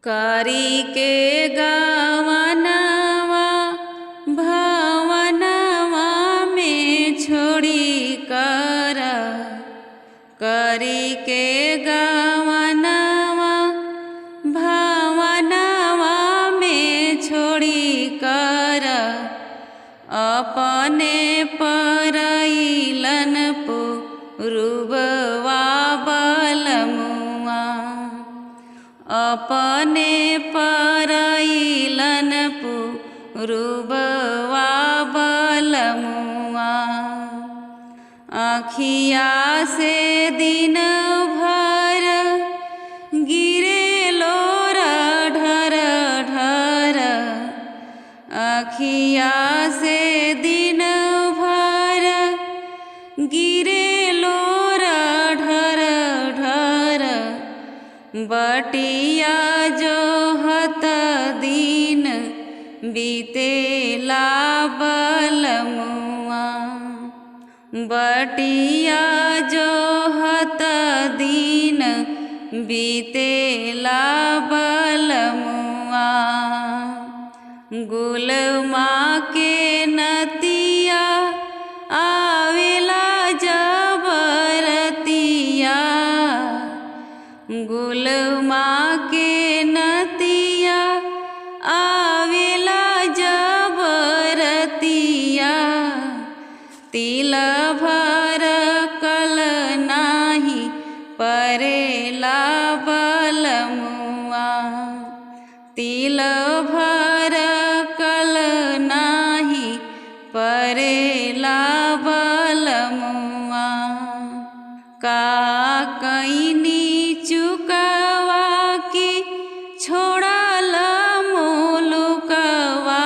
करी के गवनवा भवनवा में छोड़ी कर, करी के गवनवा भवनवा में छोड़ी कर, अपने परइलन पुरुबवा बलमुआ, अपने परइलन पुरुबवा बलमुआ। आँखिया से दिन भर गिरे लोर ढर ढर, आँखिया से दिन भर गिरे लोर ढर ढर, बटिया जो हत दिन बीतेला बलमुआ, बटिया जो हत दिन बीतेला बलमुआ। गुलमा के नतिया आवेला जबरतिया, गुलमा के नतिया आवेला जबरतिया, तिल भर कल नाही परेला बलमुआ, तिल भर कल नाही परेला बलमुआ। का कैनी चुकवा की छोड़ल मुलुकवा,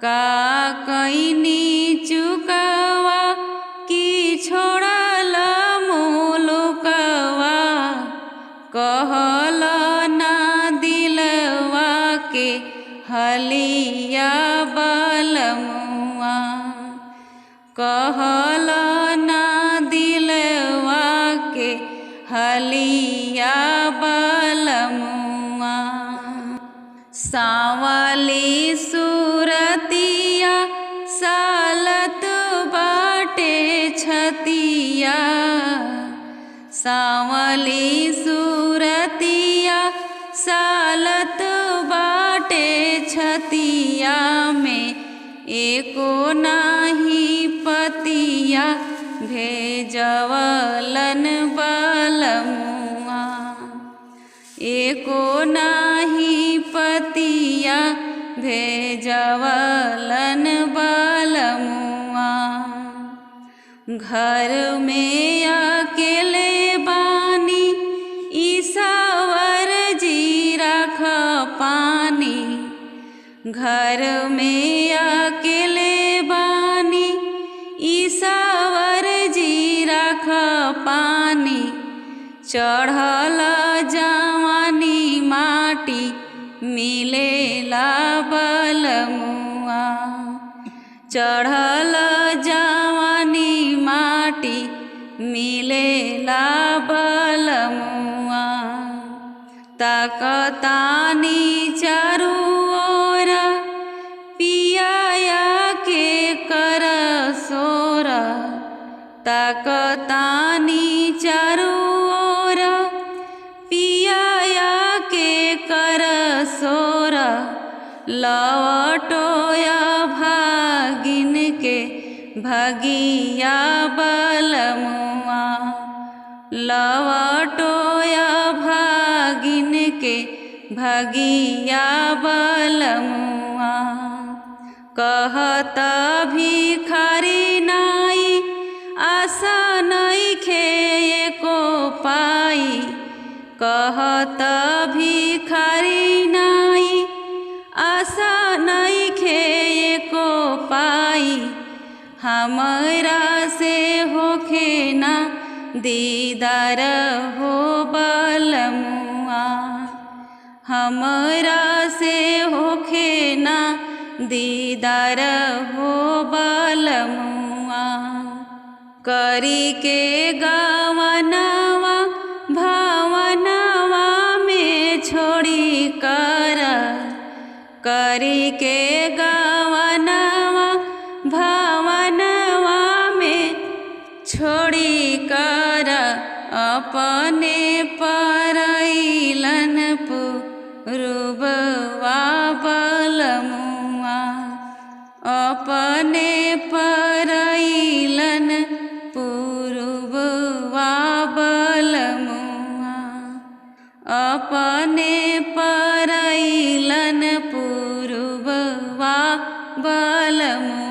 का कैनी चुकवा की छोड़ल मुलुकवा, कहल ना दिलवा के हलिया बलमुआ, कहल ना दिलवा के हलिया बलमुआ। सांवली सूरतिया सालत बाटे छतिया, सांवली सूरतिया सालत बाटे छतिया में, एको नाही पतिया भेजवलन बलमुआ, एको नाही पतिया भेजवलन बलमुआ। घर में अकेले बानी ईसावर जी राख पानी, घर में अकेले बानी ईसावर जी राख पानी, चढ़ल जवानी माटी मिलेला बलमुआ, चढ़ल जवानी माटी मिलेला बलमुआ। ताकतानी चारू ओर पियाया के कर सोर, ताकतानी चारू ओर पियाया के कर सोर, लवटोया भागिन के भगिया बलमुआ, लवटोया भागिन के भगिया बलमुआ। कहत भिखारी नाई आशा नइखे एको पाई, कहत भिखारी नाई आशा नइखे एको पाई, हमरा से होखे ना दीदार हो बलमुआ, हमरा से होखे ना दीदार हो बलमुआ। करी के गवनवा भवनवा में छोड़ी कर करी के गवनवा भवनवा में छोड़ी कर अपने परैलन पुरुबवा बलमुआ अपने परैलन पुरुबवा बलमुआ अपने परैलन पुरुबवा बलमुआ।